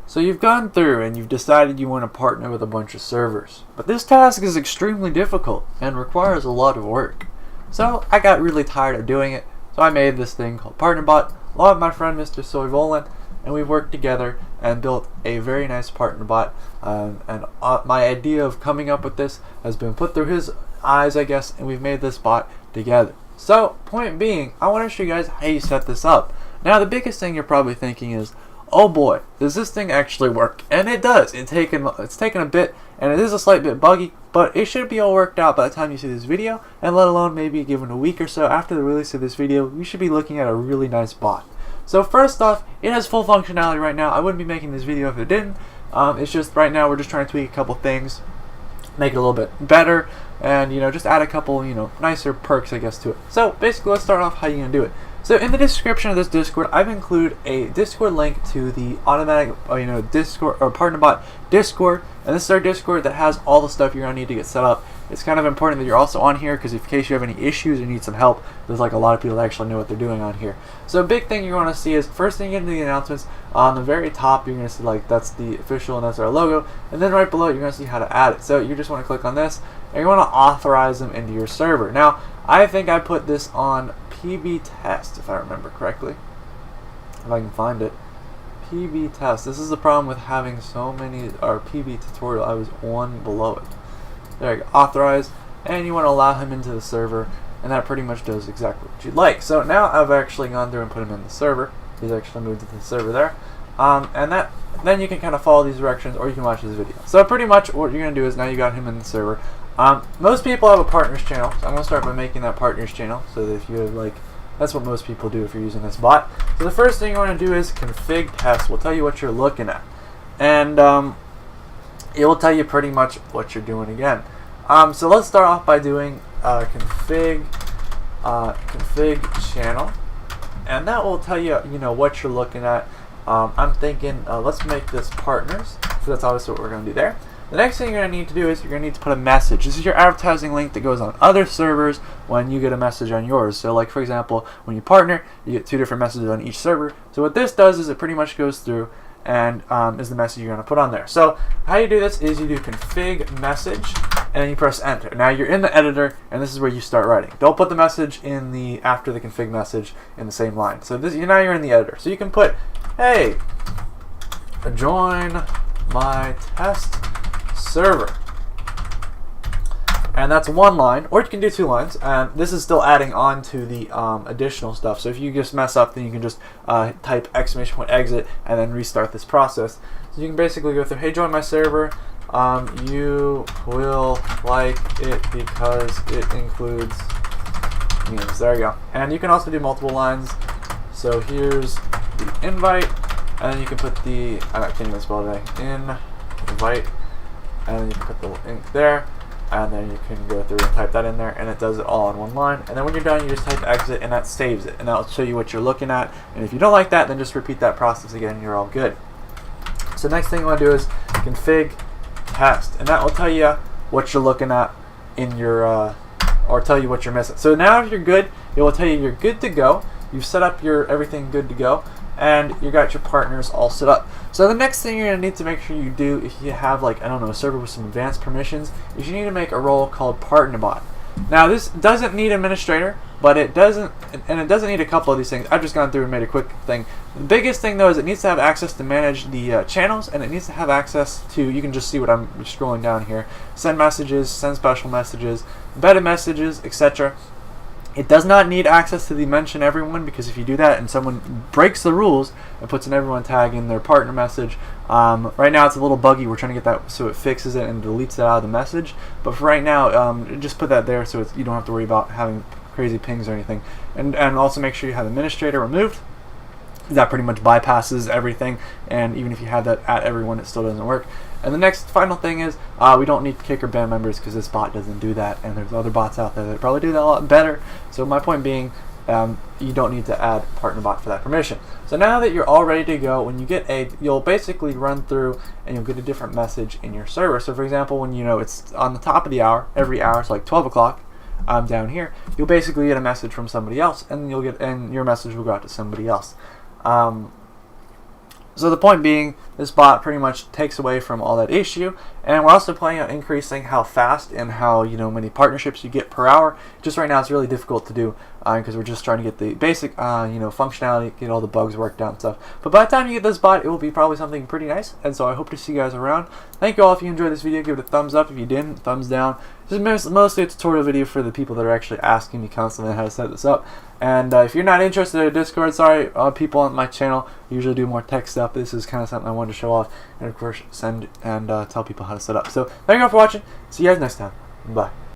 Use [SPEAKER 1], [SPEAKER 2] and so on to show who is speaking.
[SPEAKER 1] So you've gone through and you've decided you want to partner with a bunch of servers, but this task is extremely difficult and requires a lot of work. So I got really tired of doing it, so I made this thing called PartnerBot along with my friend Mr. Soyvolan, and we worked together and built a very nice PartnerBot. My idea of coming up with this has been put through his eyes, I guess, and we've made this bot together. So point being, I want to show you guys how you set this up. Now the biggest thing you're probably thinking is, oh boy, does this thing actually work? And it does. It's taken a bit, and it is a slight bit buggy, but it should be all worked out by the time you see this video, and let alone maybe given a week or so after the release of this video, you should be looking at a really nice bot. So first off, it has full functionality right now. I wouldn't be making this video if it didn't. It's just right now we're just trying to tweak a couple things, make it a little bit better, and just add a couple nicer perks, I guess, to it. So basically, let's start off how you're gonna do it. So in the description of this Discord, I've included a Discord link to the automatic, Discord or PartnerBot Discord, and this is our Discord that has all the stuff you're gonna need to get set up. It's kind of important that you're also on here because in case you have any issues or need some help, there's like a lot of people that actually know what they're doing on here. So a big thing you're gonna see is first thing you get into the announcements on the very top, you're gonna see like that's the official and that's our logo, and then right below you're gonna see how to add it. So you just want to click on this and you want to authorize them into your server. Now I think I put this on PB test, if I remember correctly, if I can find it. PB test. This is the problem with having so many, or PB tutorial, I was one below it. There you go, authorize, and you want to allow him into the server, and that pretty much does exactly what you'd like. So now I've actually gone through and put him in the server. He's actually moved to the server there, and then you can kind of follow these directions, or you can watch this video. So pretty much what you're going to do is now you got him in the server. Most people have a partners channel, so I'm going to start by making that partners channel, so that if you have that's what most people do if you're using this bot. So the first thing you want to do is config test. We'll tell you what you're looking at, and it will tell you pretty much what you're doing again. So let's start off by doing config channel, and that will tell you what you're looking at. I'm thinking let's make this partners, so that's obviously what we're going to do there. The next thing you're going to need to do is you're going to need to put a message. This is your advertising link that goes on other servers when you get a message on yours. So like for example, when you partner, you get 2 different messages on each server. So what this does is it pretty much goes through and is the message you're going to put on there. So how you do this is you do config message and then you press enter. Now you're in the editor and this is where you start writing. Don't put the message in the after the config message in the same line. So this now you're in the editor. So you can put, hey, join my test server, and that's one line, or you can do 2 lines, and this is still adding on to the additional stuff. So if you just mess up, then you can just type !exit and then restart this process. So you can basically go through, hey, join my server, you will like it because it includes memes. There you go. And you can also do multiple lines. So here's the invite, and then you can put the I can't even spell it today. Invite. And then you can put the link there, and then you can go through and type that in there, and it does it all in one line. And then when you're done, you just type exit, and that saves it, and that'll show you what you're looking at. And if you don't like that, then just repeat that process again, and you're all good. So next thing you want to do is config test, and that will tell you what you're looking at in your, or tell you what you're missing. So now if you're good, it will tell you you're good to go. You've set up your everything good to go, and you got your partners all set up. So the next thing you're going to need to make sure you do, if you have like, I don't know, a server with some advanced permissions, is you need to make a role called PartnerBot. Now this doesn't need administrator, but it doesn't need a couple of these things. I've just gone through and made a quick thing. The biggest thing though is it needs to have access to manage the channels, and it needs to have access to, you can just see what I'm scrolling down here, send messages, send special messages, embedded messages, etc. It does not need access to the mention everyone, because if you do that and someone breaks the rules and puts an everyone tag in their partner message, right now it's a little buggy. We're trying to get that so it fixes it and deletes it out of the message. But for right now, just put that there so you don't have to worry about having crazy pings or anything. And also make sure you have administrator removed. That pretty much bypasses everything, and even if you have that at everyone, it still doesn't work. And the next final thing is we don't need kick or ban members, because this bot doesn't do that, and there's other bots out there that probably do that a lot better. So my point being, you don't need to add PartnerBot for that permission. So now that you're all ready to go, when you get you'll basically run through and you'll get a different message in your server. So for example, when it's on the top of the hour, every hour, so like 12 o'clock, down here, you'll basically get a message from somebody else, and your message will go out to somebody else. So the point being, this bot pretty much takes away from all that issue. And we're also planning on increasing how fast and how many partnerships you get per hour. Just right now it's really difficult to do because we're just trying to get the basic functionality, get all the bugs worked out and stuff. But by the time you get this bot, it will be probably something pretty nice. And so I hope to see you guys around. Thank you all. If you enjoyed this video, give it a thumbs up. If you didn't, thumbs down. This is mostly a tutorial video for the people that are actually asking me constantly how to set this up. And if you're not interested in Discord, sorry, people on my channel usually do more tech stuff. This is kind of something I wanted to show off, and of course send and tell people how to set up. So thank you all for watching. See you guys next time. Bye.